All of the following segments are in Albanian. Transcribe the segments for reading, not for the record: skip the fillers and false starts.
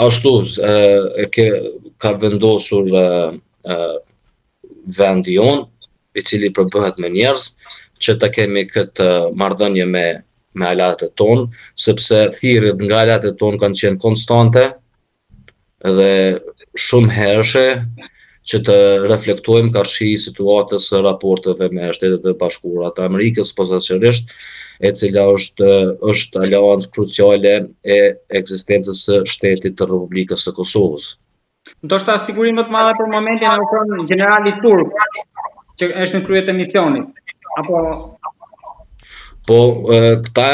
ashtu ka vendosur vendi jonë, i cili përbëhet me njerëz, që ta kemi këtë marrëdhënie me aleatët tonë, sepse thirrjet nga aleatët tonë kanë qenë konstante dhe shumë herëshe që të reflektojmë karshi situatës së raporteve me Shtetet e Bashkuara të Amerikës, posaçërisht, e cila është aleancë kruciale e ekzistencës së shtetit të Republikës së Kosovës. Ndoshta siguri më të madhe për momentin e ofron generali turk, që është në krye të misionit, apo... Po, këta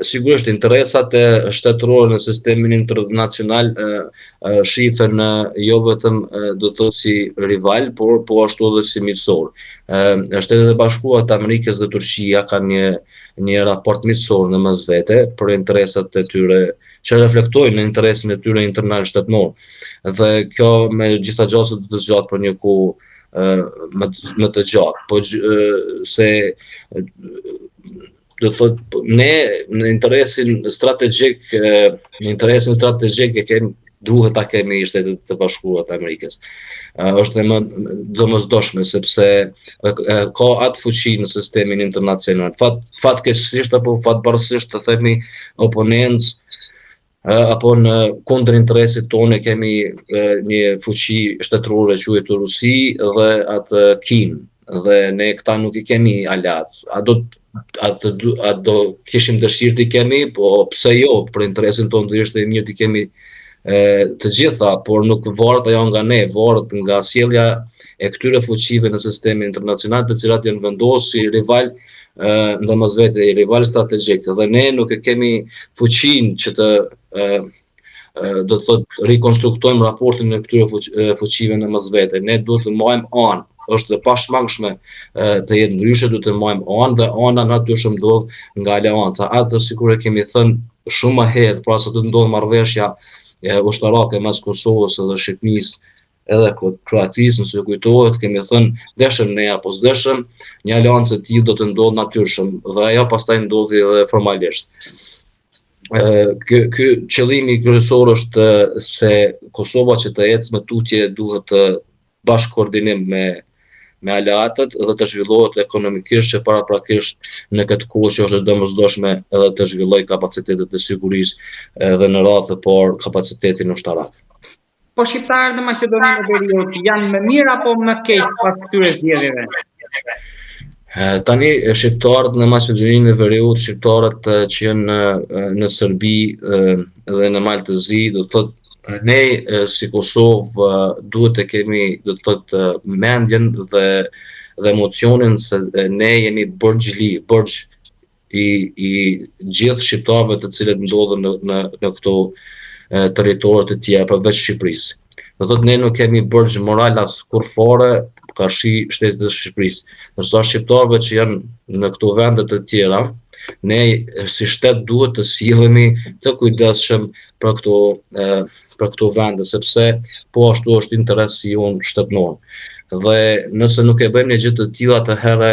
sigurisht interesat e shtetërore në sistemin internacional shifen jo vetëm do të thotë si rival, por po ashtu edhe si miqësor. Shtetet e Bashkuara të Amerikës dhe Turqia kanë një raport miqësor në mes vete për interesat e tyre që reflektojnë në interesin e tyre internal shtetëror. Dhe kjo me gjitha gjasa do të zgjatë për një kohë më të gjatë, po se do të thotë ne në interesin strategjik duhet ta kemi Shtetet e Bashkuara të Amerikës. Është më domosdoshme sepse ka atë fuqi në sistemin internacional. Fatkeqësisht apo fatbarësisht të themi oponencë apo në kundër interesit tonë kemi një fuqi shtetërore quajtur Rusi dhe atë Kinë, dhe ne këta nuk i kemi aleat. A do kishim dëshirë t'i kemi, po pse jo, për interesin tonë do ishte mirë t'i kemi të gjitha, por nuk varet ajo nga ne, varet nga sjellja e këtyre fuqive në sistemin internacional, të cilat janë vendosur si rival ndërmjet vetë, rival strategjik, dhe ne nuk e kemi fuqinë që të do të thotë rikonstruktojmë raportin e këtyre fuqive në mes vete. Ne duhet të marrim anë. Është e pashmangshme të jetë ndryshe, duhet të marrim anë, dhe ana natyrisht ndodh nga aleanca. Atë sikur e kemi thënë shumë më herët, pra sa të ndodh marrëveshja ushtarake mes Kosovës dhe Shqipërisë edhe Kroacisë, nëse kujtohet, kemi thënë deshëm ne apo s'deshëm, një aleancë e tillë do të ndodhë natyrshëm, dhe ajo pastaj ndodhi edhe formalisht. Ky qëllimi kryesor është se Kosova që të ecë me tutje duhet të bashkëkoordinim me aleatët dhe të zhvillohet ekonomikisht, që paraprakisht në këtë kohë që është domosdoshme edhe të zhvilloj kapacitetet e sigurisë dhe në radhë të parë kapacitetin ushtarak. Po shqiptarët në Maqedoninë e Veriut janë më mirë apo më keq pas këtyre zgjedhjeve? Tani shqiptarët në Maqedoninë e Veriut, shqiptarët që janë në Serbi dhe në Maltëzi, do të thotë ne si Kosovë duhet të kemi, do të thotë, mendjen dhe emocionin se ne jemi borxh i gjithë shqiptarëve të cilët ndodhen në këto territorë të tjera përveç Shqipërisë. Do thotë ne nuk kemi borxh moral as kur fare karshi shtetit të Shqipërisë. Ndërsa shqiptarëve që janë në këto vende të tjera, ne si shtet duhet të sillemi të kujdesshëm për këto vende, sepse po ashtu është interesi jonë shtetëror. Dhe nëse nuk e bëjmë një gjë të tilla, atëherë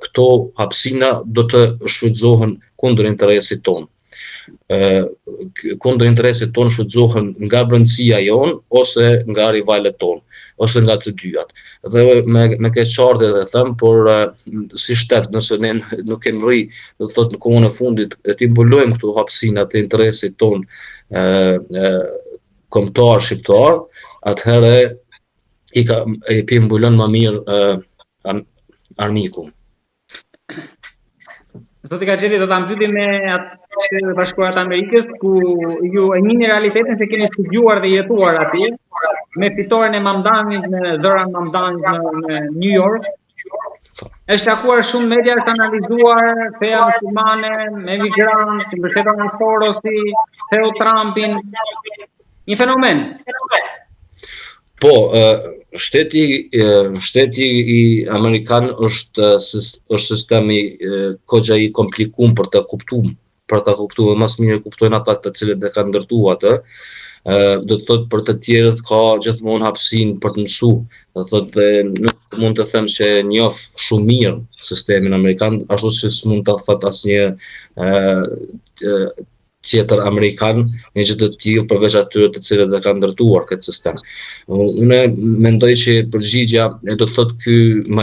këto hapësina do të shfrytëzohen kundër interesit tonë. Kundër interesit tonë shfrytëzohen nga brendësia jonë ose nga rivalet tonë, ose nga të dyjat. Dhe me keqardhje dhe them, por si shtet, nëse ne nuk kemi rri, do të thotë në kohën e fundit, të imbulojmë këto hapësina të interesit tonë kombëtar shqiptar, atëherë i pimbulon më mirë armiku. Zoti Gaxheli, do ta mbyllim me Shtetet e Bashkuara të Amerikës, ku ju e njihni realitetin se keni studiuar dhe jetuar atje, me fitoren e Mamdanit në Zoran Mamdanit në New York. Është takuar shumë media, është analizuar feja muslimane, me migrantë, që mbështeton Sorosi, Theo Trumpin. Një fenomen. Po, shteti i Amerikan është sistemi kogja i komplikuar për ta kuptuar, mas mirë kuptojnë ata të cilët e kanë ndërtuar atë. Do të thotë për të tjerët ka gjithmonë hapësinë për të mësuar. Do thotë nuk mund të them se njoh shumë mirë sistemin amerikan, ashtu si s'mund ta thotë asnjë tjetër amerikan, një gjë të tillë përveç atyre të cilët e kanë ndërtuar këtë sistem. Unë mendoj që përgjigja do të thotë ky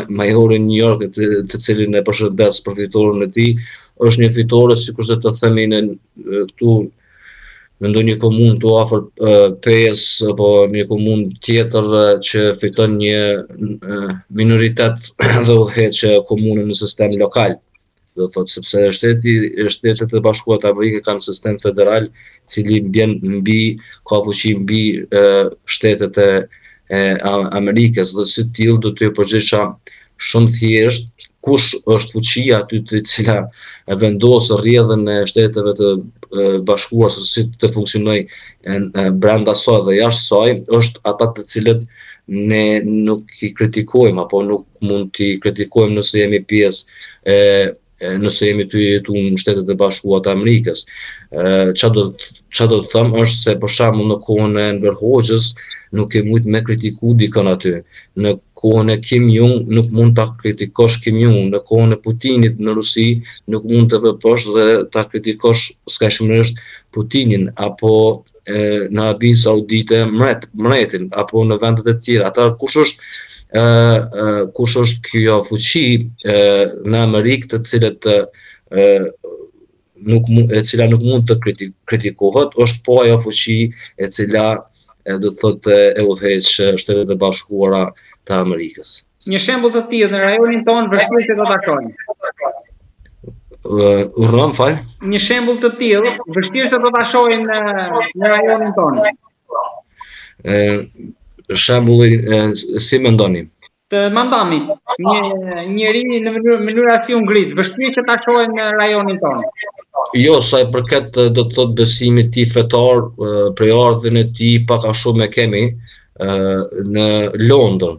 majori në New York, të cilin e përshëndes për fitoren e tij, është një fitore sikurse të themi në këtu në ndonjë komunë të afër Pes apo një komunë tjetër që fiton një minoritet dhe udhëheq komunën në sistem lokal. Do thotë sepse Shtetet e Bashkuara të Amerikës kanë sistem federal, i cili ka fuqi mbi shtetet e Amerikës, dhe si tillë do të përgjigjesha shumë thjesht kush është fuqia aty të cila e vendos rrjedhën e Shteteve të Bashkuara se si të funksionojë brenda saj dhe jashtë saj, është ata të cilët ne nuk i kritikojmë apo nuk mund t'i kritikojmë nëse jemi pjesë nëse jemi të jetu në Shtetet e Bashkuara të Amerikës. Çfarë do të them është se për shembull në kohën e Enver Hoxhës nuk e mujt me kritiku dikon aty. Në kohën e Kim Jong nuk mund ta kritikosh Kim Jong, në kohën e Putinit në Rusi nuk mund të vëposh dhe ta kritikosh skajshmërisht Putinin, apo në Arabinë Saudite mbretin, apo në vendet e tjera. Ata kush është kjo fuqi në Amerikë të cilët e cila nuk mund të kritikohet, është po ajo fuqi e cila do të thotë e udhëheq Shtetet e Bashkuara të Amerikës. Një shembull të tillë në rajonin tonë vështirë se do ta shohim. Urdhëron fal. Një shembull të tillë vështirë se do ta shohim në rajonin tonë. Shembulli si mendoni? Të Mandamit, një njeri në mënyrë si u ngrit, vështirë që ta shohim në rajonin tonë. Jo, sa i përket do të thotë besimit tij fetar, prej ardhmën e tij pak a shumë e kemi në Londër.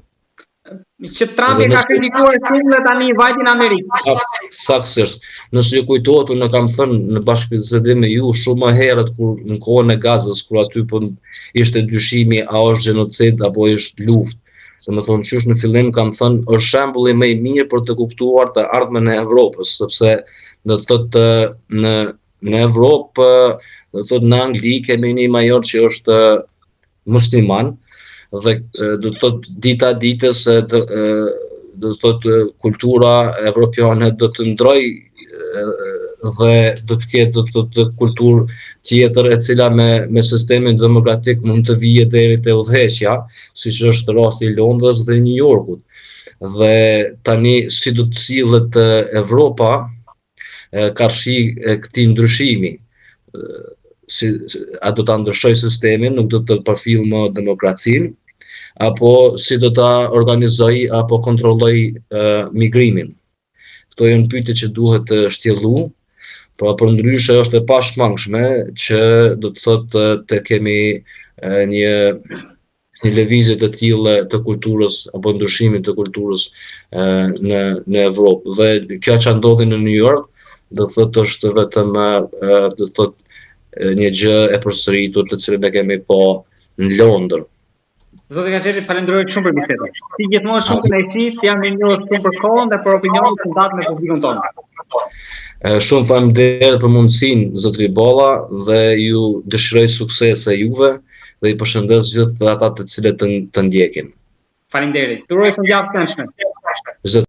Që Trumpi ka kritikuar shumë dhe tani vajti në Amerikë. Saktësisht. Nëse ju kujtohet, unë kam thënë në bashkëbisedim me ju shumë më herët kur në kohën e Gazës, kur aty po ishte dyshimi a është gjenocid apo është luftë. Domethënë qysh në fillim kam thënë është shembulli më i mirë për të kuptuar të ardhmen e Evropës, sepse do të thotë në Evropë, do të thotë në Angli kemi një major që është musliman dhe do të thotë dita ditës do të thotë kultura evropiane do të ndrojë dhe do të ketë do të thotë kulturë tjetër e cila me sistemin demokratik mund të vijë deri te udhëheqja, siç është rasti i Londrës dhe New Yorkut. Dhe tani si do të sillet Evropa karshi këtij ndryshimi, a do ta ndryshoj sistemin, nuk do të përfill më demokracinë, apo si do ta organizoj apo kontrolloj migrimin. Këto janë pyetje që duhet të shtjellu, pra përndryshe është e pashmangshme që do të thotë të kemi një lëvizje të tillë të kulturës apo ndryshimit të kulturës në Evropë. Dhe kjo që ndodhi në New York do thotë është vetëm do thotë një gjë e përsëritur të cilën e kemi po në Londër. Zoti Kaçeri, falenderoj shumë për bisedën. Si gjithmonë shumë kënaqësi, jam i njohur shumë për kohën dhe për opinionin që ndat me publikun tonë. Shumë faleminderit për mundësinë, zotëri Bolla, dhe ju dëshiroj suksese juve dhe i përshëndes gjithë ata të cilët të ndjekin. Faleminderit. Duroj fundjavë të këndshme.